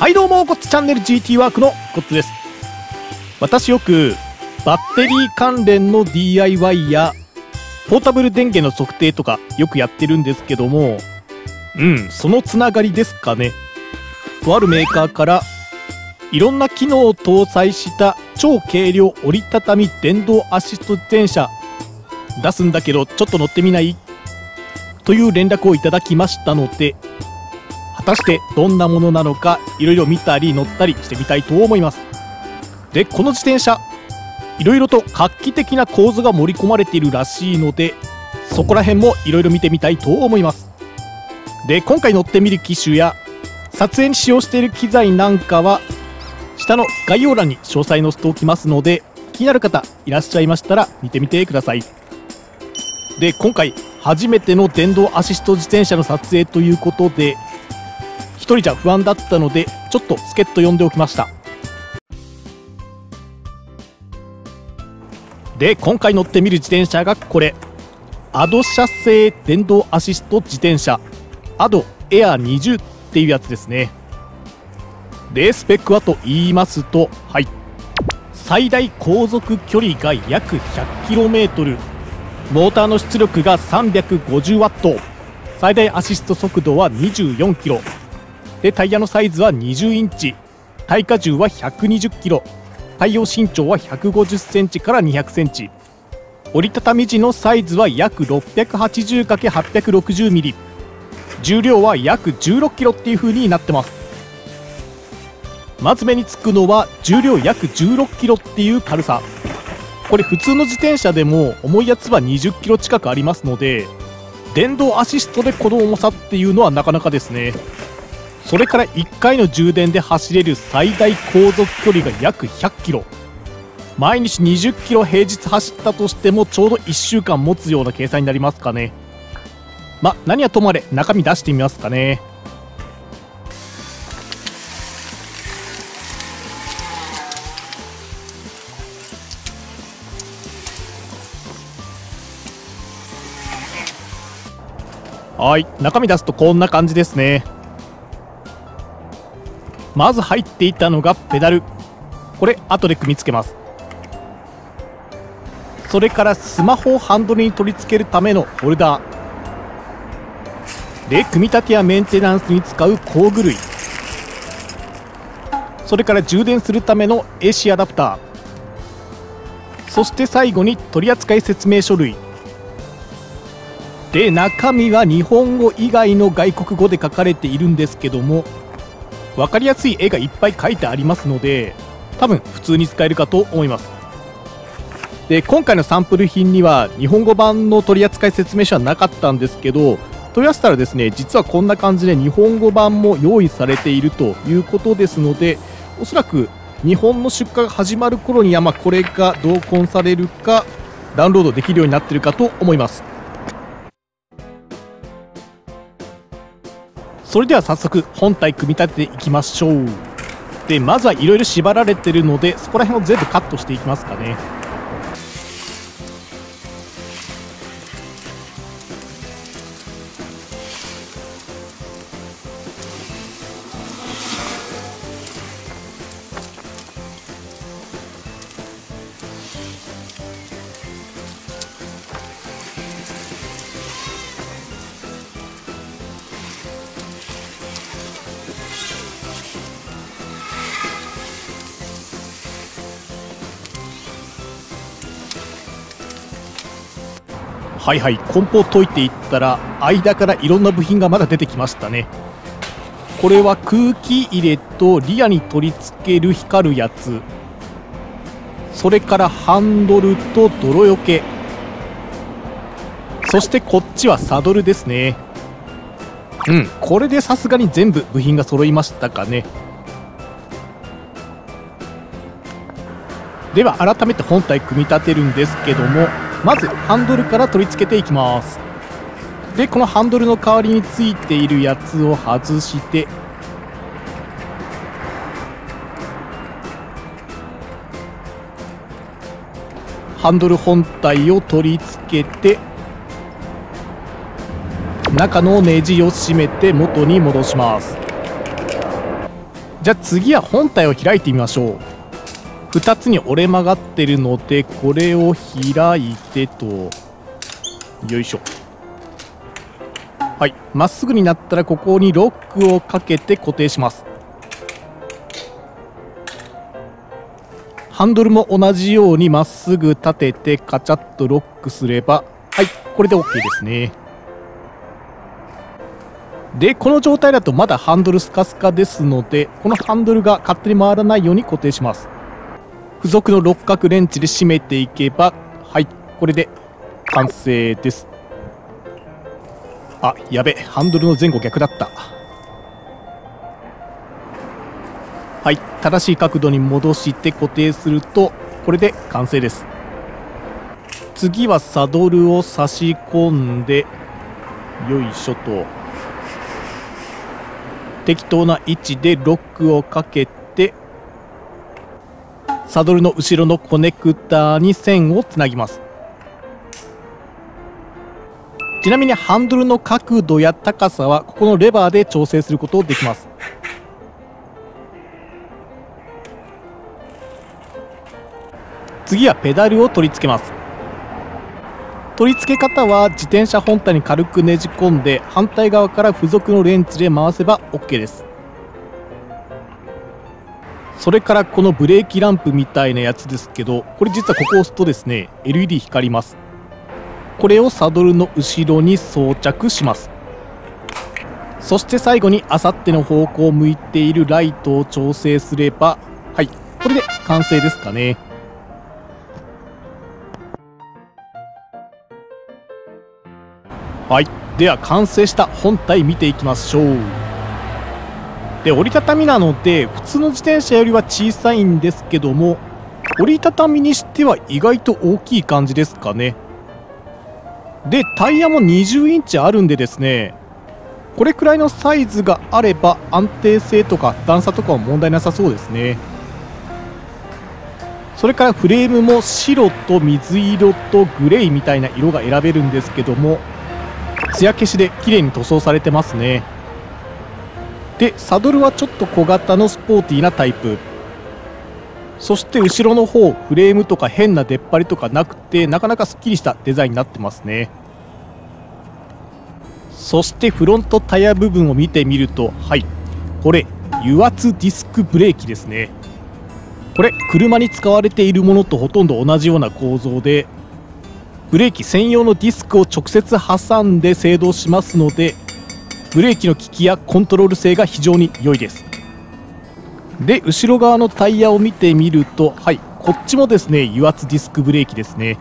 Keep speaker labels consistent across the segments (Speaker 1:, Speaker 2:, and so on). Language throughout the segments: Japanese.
Speaker 1: はいどうも、コッツチャンネル GT ワークのコッツです。私よくバッテリー関連の DIY やポータブル電源の測定とかよくやってるんですけども、そのつながりですかね。とあるメーカーからいろんな機能を搭載した超軽量折りたたみ電動アシスト自転車出すんだけどちょっと乗ってみないという連絡をいただきましたので、果たしてどんなものなのかいろいろ見たり乗ったりしてみたいと思います。で、この自転車いろいろと画期的な構図が盛り込まれているらしいので、そこら辺もいろいろ見てみたいと思います。で、今回乗ってみる機種や撮影に使用している機材なんかは下の概要欄に詳細載せておきますので、気になる方いらっしゃいましたら見てみてください。で、今回初めての電動アシスト自転車の撮影ということで、一人じゃ不安だったのでちょっと助っ人呼んでおきました。で、今回乗ってみる自転車がこれ、アド社製電動アシスト自転車アドエア20っていうやつですね。で、スペックはと言いますと、最大航続距離が約 100km、 モーターの出力が 350W、 最大アシスト速度は 24km で、タイヤのサイズは20インチ、耐荷重は 120kg、 対応身長は 150cm から 200cm、 折りたたみ時のサイズは約 680×860mm、 重量は約 16kg っていう風になってます。まず目につくのは重量約 16kg っていう軽さ。これ普通の自転車でも重いやつは 20kg 近くありますので、電動アシストでこの重さっていうのはなかなかですね。それから1回の充電で走れる最大航続距離が約 100km、 毎日 20km 平日走ったとしてもちょうど1週間持つような計算になりますかね。何はともあれ中身出してみますかね。はい、中身出すとこんな感じですね。まず入っていたのがペダル、これ後で組み付けます。それからスマホをハンドルに取り付けるためのホルダーで、組み立てやメンテナンスに使う工具類、それから充電するための AC アダプター、そして最後に取扱説明書類で、中身は日本語以外の外国語で書かれているんですけども、分かりやすい絵がいっぱい描いてありますので多分普通に使えるかと思います。で、今回のサンプル品には日本語版の取扱説明書はなかったんですけど、問い合わせたらですね、実はこんな感じで日本語版も用意されているということですので、おそらく日本の出荷が始まる頃にはこれが同梱されるかダウンロードできるようになっているかと思います。それでは早速本体組み立てていきましょう。で、まずはいろいろ縛られてるのでそこら辺を全部カットしていきますかね。梱包を解いていったら間からいろんな部品がまだ出てきましたね。これは空気入れとリアに取り付ける光るやつ、それからハンドルと泥よけ、そしてこっちはサドルですね。これでさすがに全部部品が揃いましたかね。では改めて本体組み立てるんですけども、まずハンドルから取り付けていきます。で、このハンドルの代わりについているやつを外して、ハンドル本体を取り付けて中のネジを締めて元に戻します。じゃあ次は本体を開いてみましょう。2つに折れ曲がってるので、これを開いてと、よいしょ。はい、まっすぐになったらここにロックをかけて固定します。ハンドルも同じようにまっすぐ立ててカチャッとロックすれば、はい、これで OK ですね。で、この状態だとまだハンドルスカスカですので、このハンドルが勝手に回らないように固定します。付属の六角レンチで締めていけば、はい、これで完成です。あ、やべ、ハンドルの前後逆だった。はい、正しい角度に戻して固定すると、これで完成です。次はサドルを差し込んで、よいしょと。適当な位置でロックをかけて、サドルの後ろのコネクターに線をつなぎます。ちなみにハンドルの角度や高さはここのレバーで調整することができます。次はペダルを取り付けます。取り付け方は自転車本体に軽くねじ込んで、反対側から付属のレンチで回せば OK です。それからこのブレーキランプみたいなやつですけど、これ実はここを押すとですね LED 光ります。これをサドルの後ろに装着します。そして最後にあさっての方向を向いているライトを調整すれば、はい、これで完成ですかね。はい、では完成した本体見ていきましょう。で、折りたたみなので普通の自転車よりは小さいんですけども、折りたたみにしては意外と大きい感じですかね。で、タイヤも20インチあるんでですね、これくらいのサイズがあれば安定性とか段差とかは問題なさそうですね。それからフレームも白と水色とグレーみたいな色が選べるんですけども、艶消しで綺麗に塗装されてますね。で、サドルはちょっと小型のスポーティーなタイプ。そして後ろの方、フレームとか変な出っ張りとかなくて、なかなかすっきりしたデザインになってますね。そしてフロントタイヤ部分を見てみると、はい、これ油圧ディスクブレーキですね。これ車に使われているものとほとんど同じような構造で、ブレーキ専用のディスクを直接挟んで制動しますので、ブレーキの効きやコントロール性が非常に良いです。で、後ろ側のタイヤを見てみると、はい、こっちもですね油圧ディスクブレーキですね。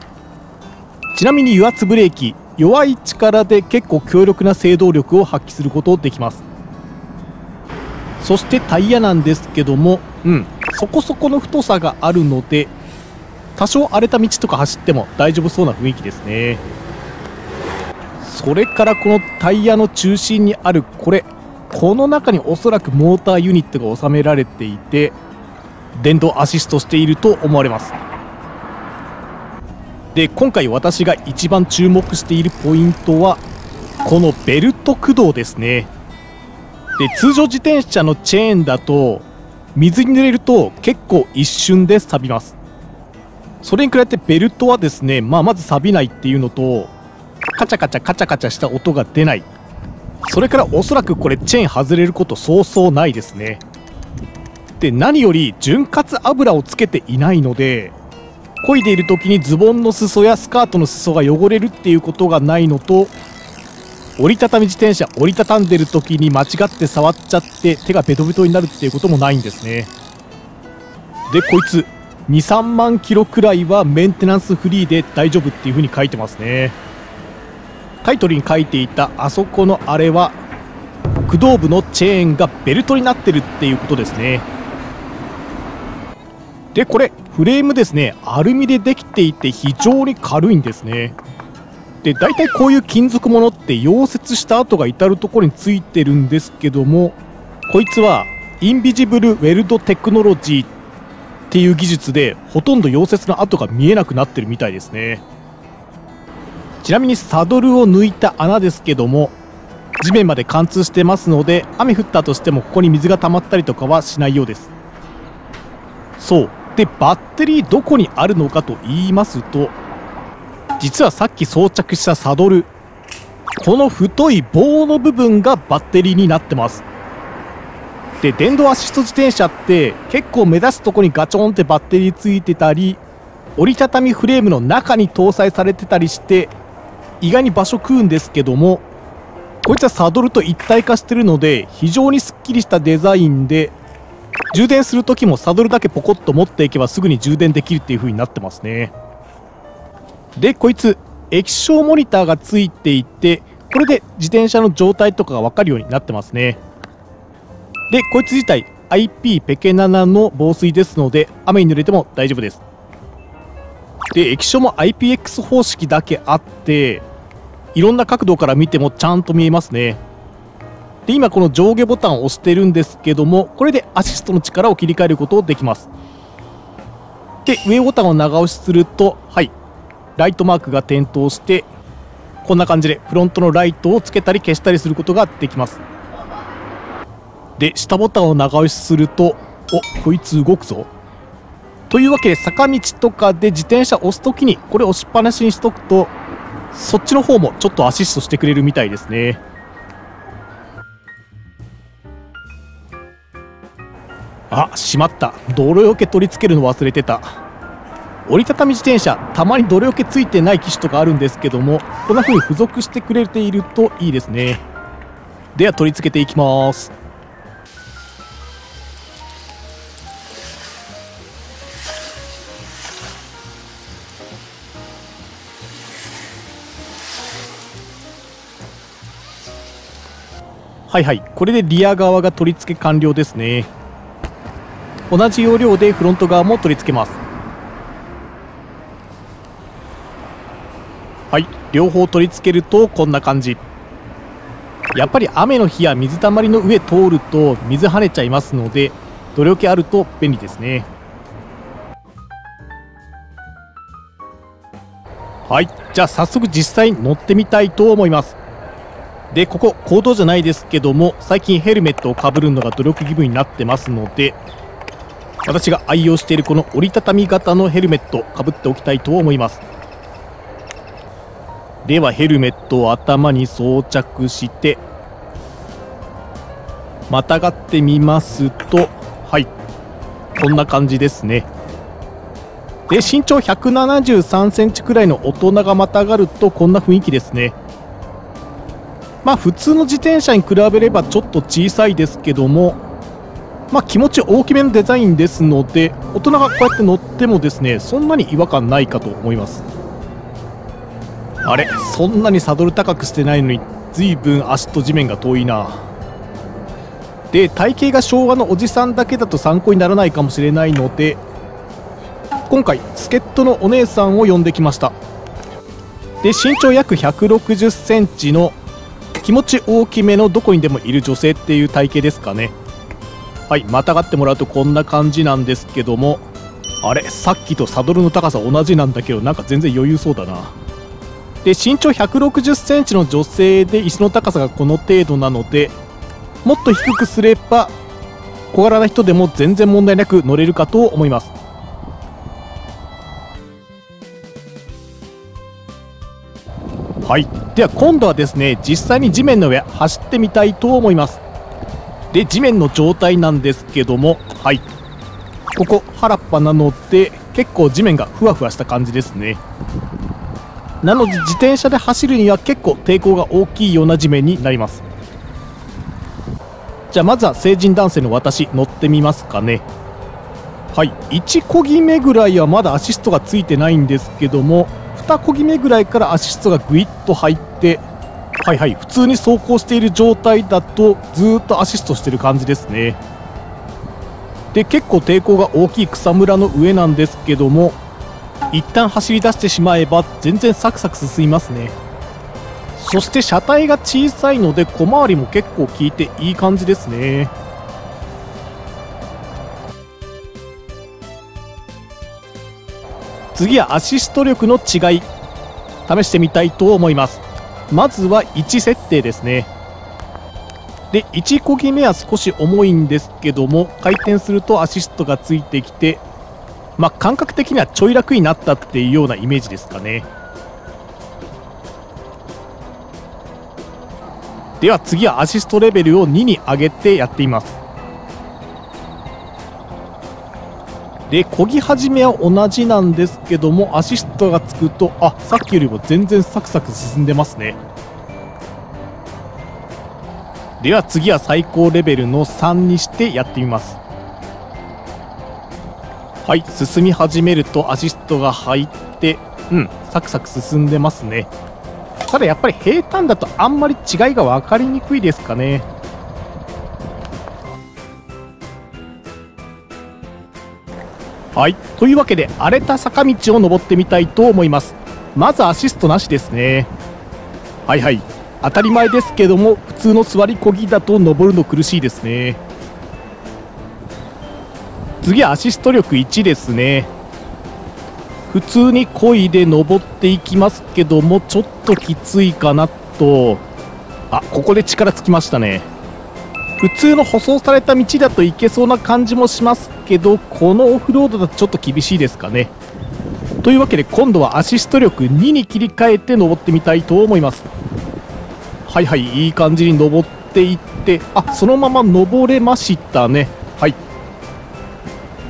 Speaker 1: ちなみに油圧ブレーキ、弱い力で結構強力な制動力を発揮することができます。そしてタイヤなんですけども、そこそこの太さがあるので、多少荒れた道とか走っても大丈夫そうな雰囲気ですね。それからこのタイヤの中心にあるこの中におそらくモーターユニットが収められていて、電動アシストしていると思われます。で、今回私が一番注目しているポイントはこのベルト駆動ですね。で、通常自転車のチェーンだと水に濡れると結構一瞬で錆びます。それに比べてベルトはですね、まず錆びないっていうのと、カチャカチャカチャカチャした音が出ない。それからおそらくこれチェーン外れることそうそうないですね。で、何より潤滑油をつけていないので、漕いでいる時にズボンの裾やスカートの裾が汚れるっていうことがないのと、折りたたみ自転車折りたたんでる時に間違って触っちゃって手がベトベトになるっていうこともないんですね。で、こいつ2、3万キロくらいはメンテナンスフリーで大丈夫っていう風に書いてますね。タイトルに書いていたあそこのあれは駆動部のチェーンがベルトになってるっていうことですね。で、これフレームですね、アルミでできていて非常に軽いんですね。で、大体こういう金属ものって溶接した跡が至るところについてるんですけども、こいつはインビジブルウェルドテクノロジーっていう技術でほとんど溶接の跡が見えなくなってるみたいですね。ちなみにサドルを抜いた穴ですけども、地面まで貫通してますので、雨降ったとしてもここに水が溜まったりとかはしないようです。そうで、バッテリーどこにあるのかと言いますと、実はさっき装着したサドル、この太い棒の部分がバッテリーになってます。で、電動アシスト自転車って結構目立つとこにガチョンってバッテリーついてたり、折りたたみフレームの中に搭載されてたりして意外に場所食うんですけども、こいつはサドルと一体化してるので非常にすっきりしたデザインで、充電する時もサドルだけポコッと持っていけばすぐに充電できるっていう風になってますね。で、こいつ液晶モニターがついていて、これで自転車の状態とかが分かるようになってますね。で、こいつ自体 IP ペケ7の防水ですので雨に濡れても大丈夫です。で、液晶も IPX 方式だけあっていろんな角度から見てもちゃんと見えますね。で、今この上下ボタンを押してるんですけども、これでアシストの力を切り替えることできます。で、上ボタンを長押しすると、はい、ライトマークが点灯して、こんな感じでフロントのライトをつけたり消したりすることができます。で、下ボタンを長押しすると、お、こいつ動くぞ。というわけで、坂道とかで自転車押すときにこれ押しっぱなしにしとくと、そっちの方もちょっとアシストしてくれるみたいですね。あ、しまった。泥よけ取り付けるの忘れてた。折りたたみ自転車、たまに泥よけついてない機種とかあるんですけども、こんな風に付属してくれているといいですね。では取り付けていきます。はいはい、これでリア側が取り付け完了ですね。同じ要領でフロント側も取り付けます。はい、両方取り付けるとこんな感じ。やっぱり雨の日や水たまりの上通ると水跳ねちゃいますので、泥よけあると便利ですね。はい、じゃあ早速実際に乗ってみたいと思います。で、ここ公道じゃないですけども、最近ヘルメットをかぶるのが努力義務になってますので、私が愛用しているこの折りたたみ型のヘルメットかぶっておきたいと思います。ではヘルメットを頭に装着してまたがってみますと、はい、こんな感じですね。で、身長173センチくらいの大人がまたがるとこんな雰囲気ですね。まあ普通の自転車に比べればちょっと小さいですけども、まあ気持ち大きめのデザインですので、大人がこうやって乗ってもですね、そんなに違和感ないかと思います。あれ、そんなにサドル高くしてないのに随分足と地面が遠いな。で、体型が昭和のおじさんだけだと参考にならないかもしれないので、今回助っ人のお姉さんを呼んできました。で、身長約160センチの気持ち大きめのどこにでもいる女性っていう体型ですかね。はい、またがってもらうとこんな感じなんですけども、あれ、さっきとサドルの高さ同じなんだけど、なんか全然余裕そうだな。で、身長160センチの女性で椅子の高さがこの程度なので、もっと低くすれば小柄な人でも全然問題なく乗れるかと思います。はい、では今度はですね、実際に地面の上走ってみたいと思います。で、地面の状態なんですけども、はい、ここ原っぱなので結構地面がふわふわした感じですね。なので自転車で走るには結構抵抗が大きいような地面になります。じゃあまずは成人男性の私乗ってみますかね。はい、1漕ぎ目ぐらいはまだアシストがついてないんですけども、2漕ぎ目ぐらいからアシストがぐいっと入って、はいはい、普通に走行している状態だとずーっとアシストしてる感じですね。で、結構抵抗が大きい草むらの上なんですけども、一旦走り出してしまえば全然サクサク進みますね。そして車体が小さいので小回りも結構効いていい感じですね。次はアシスト力の違い試してみたいと思います。まずは位置設定ですね。で1漕ぎ目は少し重いんですけども、回転するとアシストがついてきて、感覚的にはちょい楽になったっていうようなイメージですかね。では次はアシストレベルを2に上げてやっています。で漕ぎ始めは同じなんですけども、アシストがつくとさっきよりも全然サクサク進んでますね。では次は最高レベルの3にしてやってみます。はい、進み始めるとアシストが入ってサクサク進んでますね。ただやっぱり平坦だとあんまり違いが分かりにくいですかね。はい、というわけで荒れた坂道を登ってみたいと思います。まずアシストなしですね。はいはい、当たり前ですけども普通の座り漕ぎだと登るの苦しいですね。次はアシスト力1ですね。普通に漕いで登っていきますけども、ちょっときついかなと。ここで力つきましたね。普通の舗装された道だといけそうな感じもしますけど、このオフロードだとちょっと厳しいですかね。というわけで今度はアシスト力2に切り替えて登ってみたいと思います。はいはい、いい感じに登っていって、そのまま登れましたね。はい、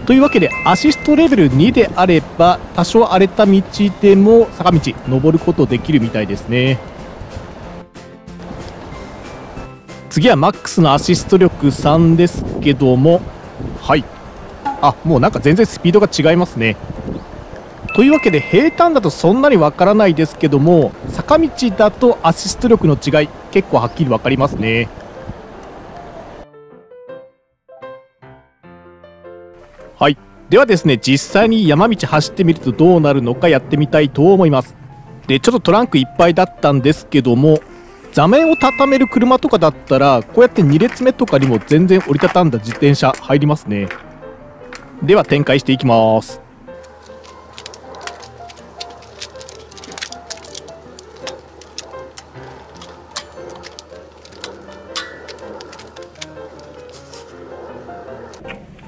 Speaker 1: というわけでアシストレベル2であれば多少荒れた道でも坂道登ることできるみたいですね。次はマックスのアシスト力3ですけども、はい、もうなんか全然スピードが違いますね。というわけで平坦だとそんなにわからないですけども、坂道だとアシスト力の違い結構はっきり分かりますね。はい、ではですね、実際に山道走ってみるとどうなるのかやってみたいと思います。でちょっとトランクいっぱいだったんですけども、座面を畳める車とかだったらこうやって2列目とかにも全然折りたたんだ自転車入りますね。では展開していきます。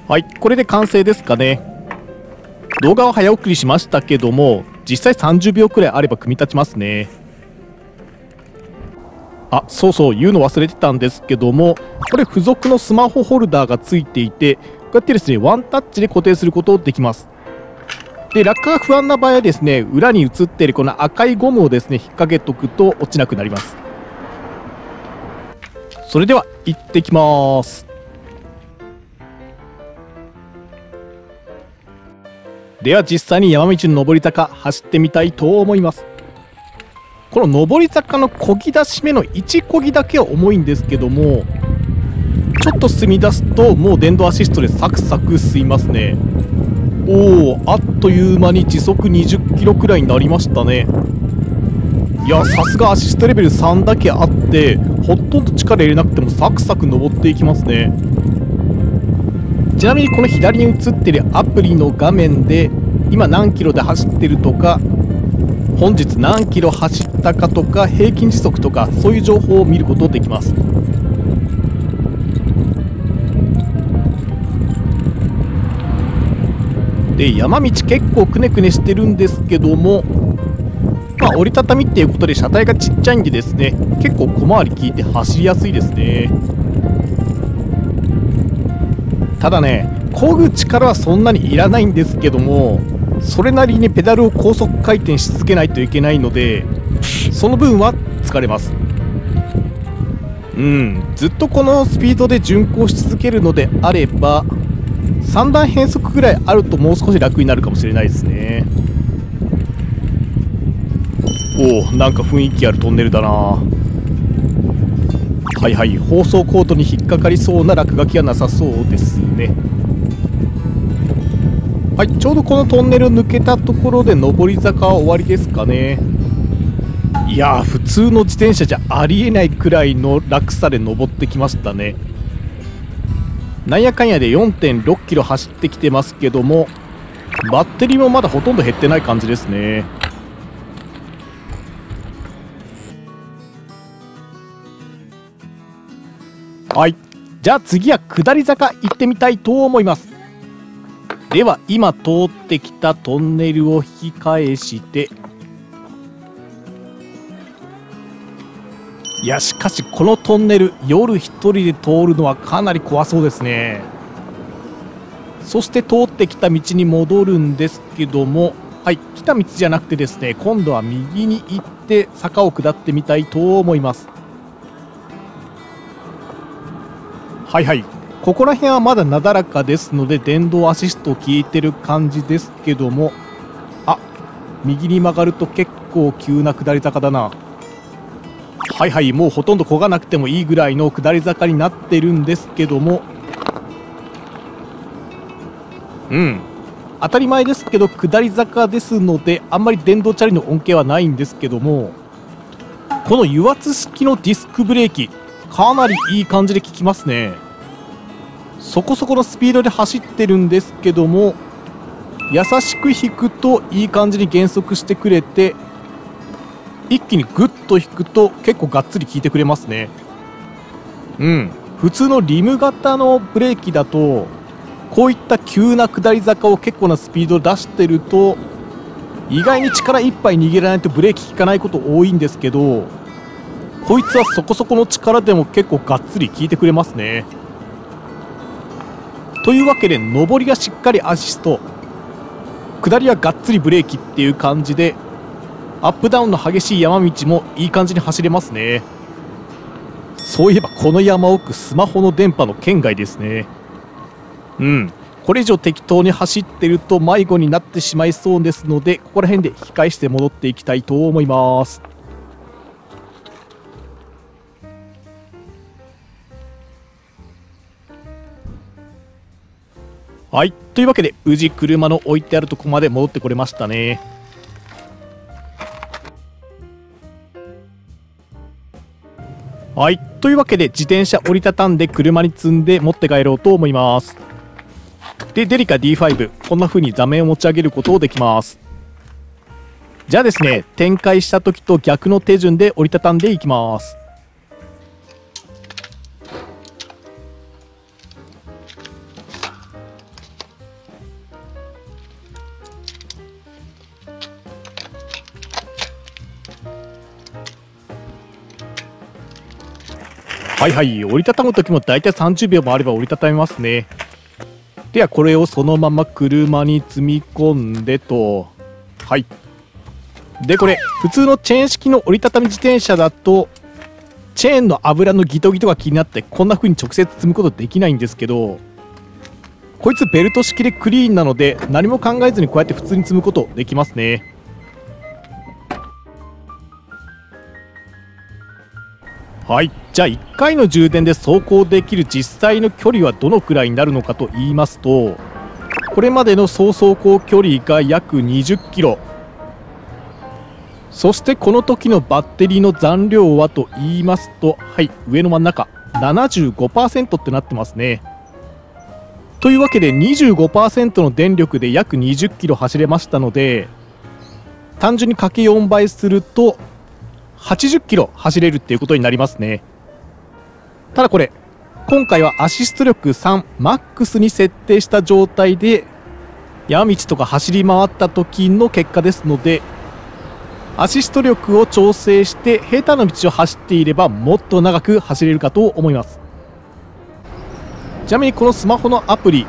Speaker 1: はい、これで完成ですかね。動画は早送りしましたけども、実際30秒くらいあれば組み立ちますね。そうそう言うの忘れてたんですけども、これ付属のスマホホルダーがついていて、こうやってですねワンタッチで固定することできます。で落下が不安な場合はですね、裏に映っているこの赤いゴムをですね引っ掛けとくと落ちなくなります。それでは行ってきます。では実際に山道の上り坂走ってみたいと思います。この上り坂の漕ぎ出し目の1漕ぎだけは重いんですけども、ちょっと進み出すともう電動アシストでサクサク進みますね。あっという間に時速20キロくらいになりましたね。いやさすがアシストレベル3だけあってほとんど力入れなくてもサクサク登っていきますね。ちなみにこの左に映ってるアプリの画面で今何キロで走ってるとか、本日何キロ走ったかとか、平均時速とかそういう情報を見ることできます。で山道結構くねくねしてるんですけども、折りたたみっていうことで車体がちっちゃいんでですね、結構小回り効いて走りやすいですね。ただね、漕ぐ力はそんなにいらないんですけども、それなりにペダルを高速回転し続けないといけないので、その分は疲れます。ずっとこのスピードで巡航し続けるのであれば3段変速ぐらいあるともう少し楽になるかもしれないですね。なんか雰囲気あるトンネルだな。はいはい、放送コードに引っかかりそうな落書きはなさそうですね。はい、ちょうどこのトンネルを抜けたところで上り坂は終わりですかね。いやー、普通の自転車じゃありえないくらいの落差で登ってきましたね。なんやかんやで 4.6 キロ走ってきてますけども、バッテリーもまだほとんど減ってない感じですね。はい、じゃあ次は下り坂行ってみたいと思います。では今通ってきたトンネルを引き返して、いやしかしこのトンネル夜一人で通るのはかなり怖そうですね。そして通ってきた道に戻るんですけども、はい、来た道じゃなくてですね、今度は右に行って坂を下ってみたいと思います。はいはい、ここら辺はまだなだらかですので電動アシスト効いてる感じですけども、あ、右に曲がると結構急な下り坂だな。はいはい、もうほとんど漕がなくてもいいぐらいの下り坂になってるんですけども、当たり前ですけど下り坂ですのであんまり電動チャリの恩恵はないんですけども、この油圧式のディスクブレーキかなりいい感じで効きますね。そこそこのスピードで走ってるんですけども、優しく引くといい感じに減速してくれて、一気にグッと引くと結構がっつり効いてくれますね。普通のリム型のブレーキだとこういった急な下り坂を結構なスピードで出してると意外に力いっぱい握らないとブレーキ効かないこと多いんですけど、こいつはそこそこの力でも結構がっつり効いてくれますね。というわけで上りがしっかりアシスト、下りはがっつりブレーキっていう感じで、アップダウンの激しい山道もいい感じに走れますね。そういえばこの山奥スマホの電波の圏外ですね。これ以上適当に走ってると迷子になってしまいそうですので、ここら辺で引き返して戻っていきたいと思います。はい、というわけで無事車の置いてあるとこまで戻ってこれましたね。はい、というわけで自転車折りたたんで車に積んで持って帰ろうと思います。でデリカ D5 こんな風に座面を持ち上げることをできます。じゃあですね、展開した時と逆の手順で折りたたんでいきます。はいはい、折りたたむ時もだいたい30秒もあれば折りたためますね。ではこれをそのまま車に積み込んでと、はい。でこれ普通のチェーン式の折りたたみ自転車だとチェーンの油のギトギトが気になってこんな風に直接積むことできないんですけど、こいつベルト式でクリーンなので何も考えずにこうやって普通に積むことできますね。はい、じゃあ1回の充電で走行できる実際の距離はどのくらいになるのかと言いますと、これまでの総走行距離が約20キロ、そしてこの時のバッテリーの残量はと言いますと、はい、上の真ん中 75% ってなってますね。というわけで 25% の電力で約20キロ走れましたので、単純にかけ4倍すると80キロ走れるっていうことになりますね。ただこれ今回はアシスト力3マックスに設定した状態で山道とか走り回った時の結果ですので、アシスト力を調整して平坦な道を走っていればもっと長く走れるかと思います。ちなみにこのスマホのアプリ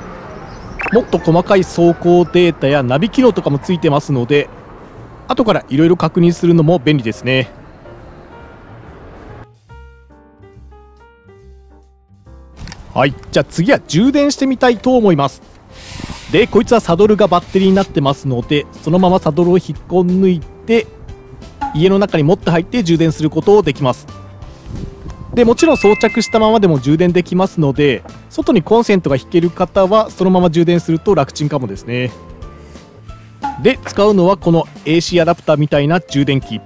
Speaker 1: もっと細かい走行データやナビ機能とかもついてますので、後からいろいろ確認するのも便利ですね。はい、じゃあ次は充電してみたいと思います。でこいつはサドルがバッテリーになってますので、そのままサドルを引っこ抜いて家の中に持って入って充電することをできます。でもちろん装着したままでも充電できますので、外にコンセントが引ける方はそのまま充電すると楽ちんかもですね。で使うのはこの AC アダプターみたいな充電器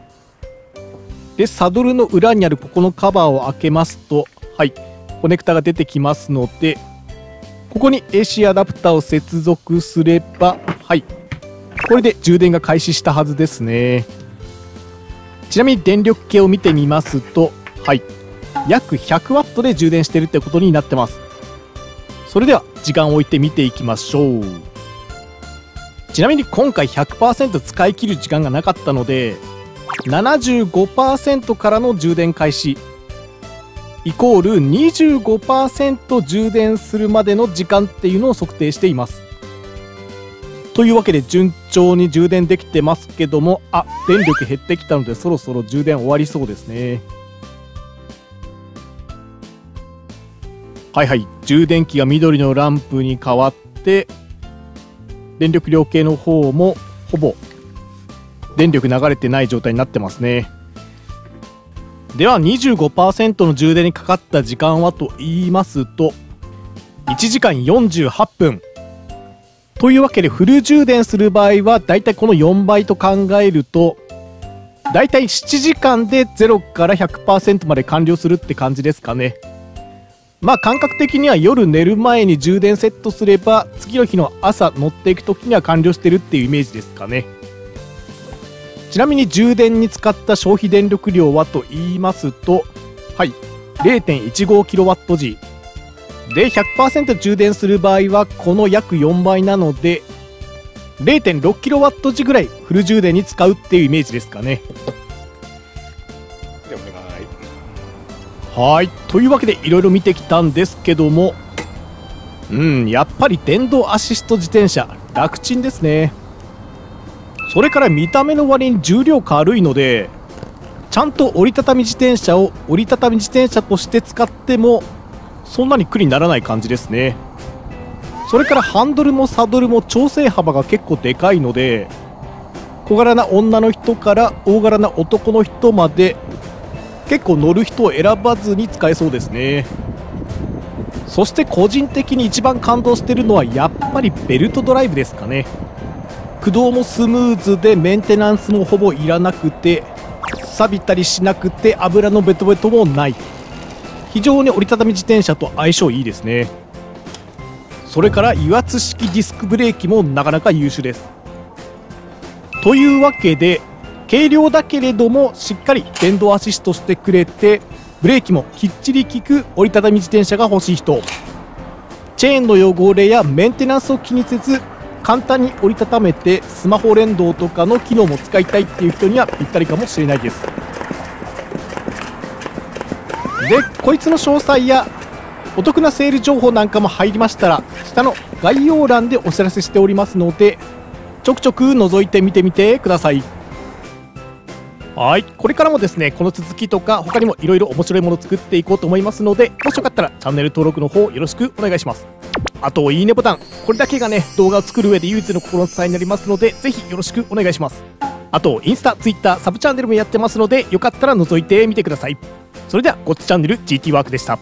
Speaker 1: で、サドルの裏にあるここのカバーを開けますと、はい、コネクタが出てきますので、ここに AC アダプターを接続すれば、はい、これで充電が開始したはずですね。ちなみに電力計を見てみますと、はい、約 100W で充電してるってことになってます。それでは時間を置いて見ていきましょう。ちなみに今回 100% 使い切る時間がなかったので 75% からの充電開始イコール 25% 充電するまでの時間っていうのを測定しています。というわけで順調に充電できてますけども、電力減ってきたのでそろそろ充電終わりそうですね。はいはい、充電器が緑のランプに変わって電力量計の方もほぼ電力流れてない状態になってますね。では 25% の充電にかかった時間はと言いますと1時間48分というわけで、フル充電する場合はだいたいこの4倍と考えるとだいたい7時間で0から 100% まで完了するって感じですかね。感覚的には夜寝る前に充電セットすれば次の日の朝乗っていく時には完了してるっていうイメージですかね。ちなみに充電に使った消費電力量はと言いますと、0.15kW 時で 100% 充電する場合はこの約4倍なので 0.6kW 時ぐらいフル充電に使うっていうイメージですかね。
Speaker 2: でお願い。
Speaker 1: はい、というわけでいろいろ見てきたんですけども、やっぱり電動アシスト自転車楽ちんですね。それから見た目の割に重量軽いのでちゃんと折りたたみ自転車を折りたたみ自転車として使ってもそんなに苦にならない感じですね。それからハンドルもサドルも調整幅が結構でかいので小柄な女の人から大柄な男の人まで結構乗る人を選ばずに使えそうですね。そして個人的に一番感動してるのはやっぱりベルトドライブですかね。駆動もスムーズでメンテナンスもほぼいらなくて錆びたりしなくて油のベトベトもない、非常に折りたたみ自転車と相性いいですね。それから油圧式ディスクブレーキもなかなか優秀です。というわけで軽量だけれどもしっかり電動アシストしてくれてブレーキもきっちり効く折りたたみ自転車が欲しい人、チェーンの汚れやメンテナンスを気にせず簡単に折りたためてスマホ連動とかの機能も使いたいっていう人にはぴったりかもしれないです。でこいつの詳細やお得なセール情報なんかも入りましたら下の概要欄でお知らせしておりますのでちょくちょく覗いてみてみてください。はい、これからもですねこの続きとか他にもいろいろ面白いものを作っていこうと思いますので、もしよかったらチャンネル登録の方よろしくお願いします。あといいねボタン、これだけがね動画を作る上で唯一の心の支えになりますのでぜひよろしくお願いします。あとインスタ、ツイッター、サブチャンネルもやってますのでよかったら覗いてみてください。それではゴッチチャンネル GT ワークでした。